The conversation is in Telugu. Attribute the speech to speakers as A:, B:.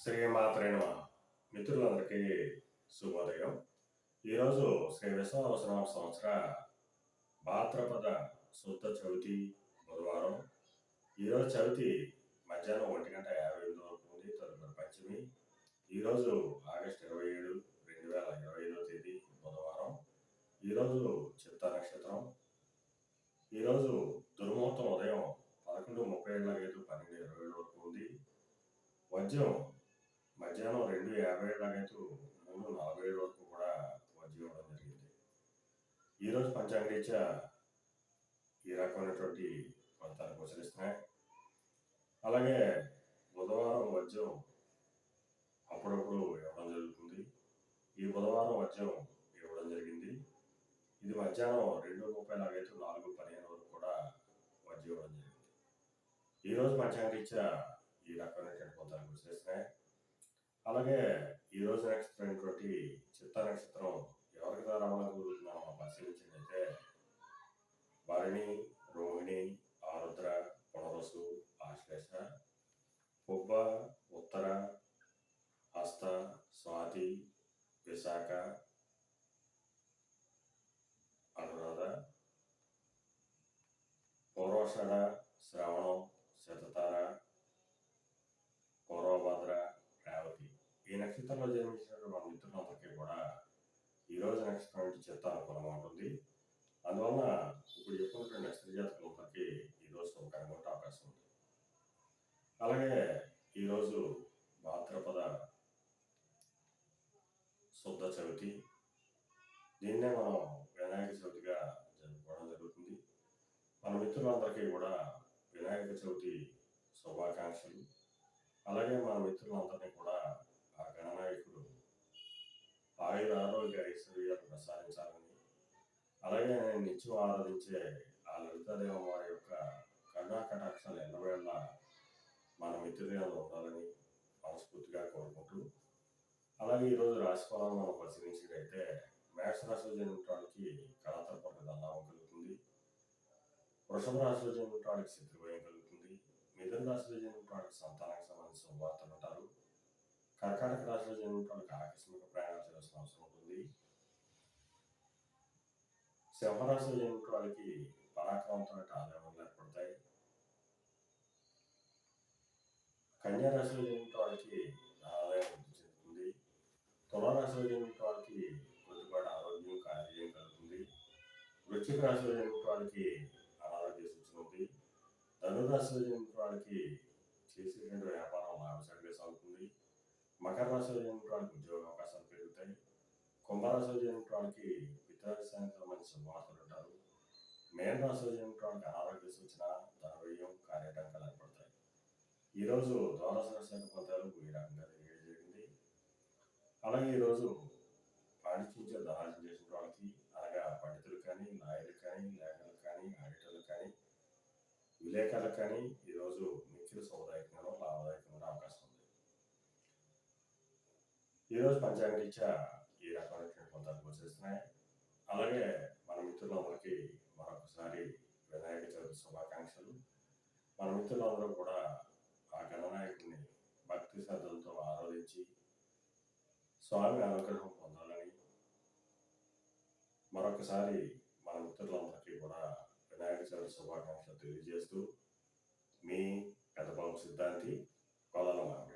A: శ్రీమాత్రే నమః. మిత్రులందరికీ శుభోదయం. ఈరోజు శ్రీ విశ్వావసనామ సంవత్సర భాద్రపద శుద్ధ చవితి బుధవారం. ఈరోజు చవితి మధ్యాహ్నం 1:58 వరకు ఉంది. తదుపరి పంచమి. ఈరోజు ఆగస్టు 27, 2025 తేదీ బుధవారం. ఈరోజు చిత్తా నక్షత్రం. ఈరోజు దుర్ముహూర్తం ఉదయం 11:37 12:27 వరకు ఉంది. వజ్రం మధ్యాహ్నం 2:57 3:47 వరకు కూడా వజ్రం ఇవ్వడం జరిగింది. ఈరోజు పంచాంగరీత్యా ఈ రకమైనటువంటి ఫలితాలు గోచరిస్తున్నాయి. అలాగే బుధవారం వజ్రం అప్పుడప్పుడు ఇవ్వడం జరుగుతుంది. ఈ బుధవారం వజ్రం ఇవ్వడం జరిగింది. ఇది మధ్యాహ్నం 2:30 4:15 వరకు కూడా వజ్రం ఇవ్వడం జరిగింది. ఈరోజు పంచాంగరీత్యా ఈ రకమైనటువంటి ఫలితాలు గోచరిస్తున్నాయి. అలాగే ఈరోజు నక్షత్రం అయినటువంటి చిత్తా నక్షత్రం ఎవరికి రవాణా కుదురుతుందో మనం పరిశీలించినట్లయితే భరణి, రోహిణి, ఆరుద్ర, పునరసు, ఆశ్లేష, పుబ్బ, ఉత్తర, హస్త, స్వాతి, విశాఖ, అనురాధ, పూర్వాషాఢ, శ్రవణం, శతతార, పూర్వభద్ర, రేవతి. ఈ నక్షత్రంలో జన్మించినటువంటి మన మిత్రులందరికీ కూడా ఈరోజు నక్షత్రం చిత్త అనుకూలంగా ఉంటుంది. అందువలన ఇప్పుడు చెప్పినటువంటి నక్షత్ర జాతకులందరికీ ఈరోజు శుభకరంగా ఉండే అవకాశం ఉంది. అలాగే ఈరోజు భాద్రపద శుద్ధ చవితి. దీన్నే మనం వినాయక చవితిగా జరుపుకోవడం జరుగుతుంది. మన మిత్రులందరికీ కూడా వినాయక చవితి శుభాకాంక్షలు. అలాగే మన మిత్రులందరినీ కూడా ఆ గణనాయకుడు ఆయుర ఆరోగ్య ఐశ్వర్యాలు ప్రసాదించాలని, అలాగే నిత్యం ఆరాధించే ఆ లలితాదేవ వారి యొక్క కరుణా కటాక్షాలు ఎల్లవేళ మన మిత్రులలో ఉండాలని మనస్ఫూర్తిగా కోరుకుంటూ, అలాగే ఈరోజు రాశిఫలాలను మనం పరిశీలించినట్లయితే మేష రాశిలో జన్మించిన వాళ్ళకి కళాతరపూర్వక ధనలాభం కలుగుతుంది. వృషభ రాశిలో జన్మించిన వాళ్ళకి శత్రుభయం కలుగుతుంది. మిథున రాశిలో జన్మించిన వాళ్ళకి సంతానానికి సంబంధించిన శుభవార్తలు ఉంటారు. కర్కాటక రాశిలో జన్మించిన వాళ్ళకి ఆకస్మిక ప్రయాణాలు చేయాల్సిన అవసరం ఉంటుంది. సింహరాశిలో జన్మించిన వాళ్ళకి పరాక్రమంతో ఆదాయాలు ఏర్పడతాయి. కన్యా రాశిలో జన్మించిన వాళ్ళకి ఆదాయం వృద్ధి చెందుతుంది. తులారాశిలో జన్మించిన వాళ్ళకి కొద్దిపాటి ఆరోగ్యం కార్యం కలుగుతుంది. వృశ్చిక రాశిలో జన్మించిన వాళ్ళకి అనారోగ్య సూచన ఉంది. ధనురాశిలో జన్మించిన వాళ్ళకి చేసేటువంటి వ్యాపారం లాభసాటిగా సాగుతుంది. మకర రాశిలో జన్మించిన వాళ్ళకి ఉద్యోగ అవకాశాలు పెరుగుతాయి. కుంభరాశిలో జన్మించిన వాళ్ళకి పితృశానికి సంబంధించిన శుభవార్తలు ఉంటారు. మేన రాశిలో జన్మించిన వాళ్ళకి అనారోగ్య సూచన, ధనవ్యయం, కార్యటంకాలు ఏర్పడతాయి. ఈరోజు ద్వాదశ రాశి ఫలితాలు ఈ రకంగా తెలియజేయడం. అలాగే ఈరోజు పాండిత్యంతో ధనార్జన చేసిన వాళ్ళకి, అనగా పండితులు కానీ, నాయకులు కానీ, లేఖలకు కానీ, ఆడిటర్లకు కానీ, విలేకరులకు కానీ ఈరోజు మిక్కిలి శుభదాయకంగా లాభదాయకంగా అవకాశం ఉంది. ఈరోజు పంచాంగరీత్యా ఈ రకమైనటువంటి ఫలితాలు గోచరిస్తున్నాయి. అలాగే మన మిత్రులందరికీ మరొకసారి వినాయక చవితి శుభాకాంక్షలు. మన మిత్రులందరూ కూడా ఆ గణనాయకుడిని భక్తి శ్రద్ధలతో ఆరాధించి స్వామి అనుగ్రహం పొందాలని మరొకసారి మన మిత్రులందరికీ కూడా వినాయక చవితి శుభాకాంక్షలు తెలియజేస్తూ మీ పెద్దబాబు సిద్ధాంతి కొలనమామి.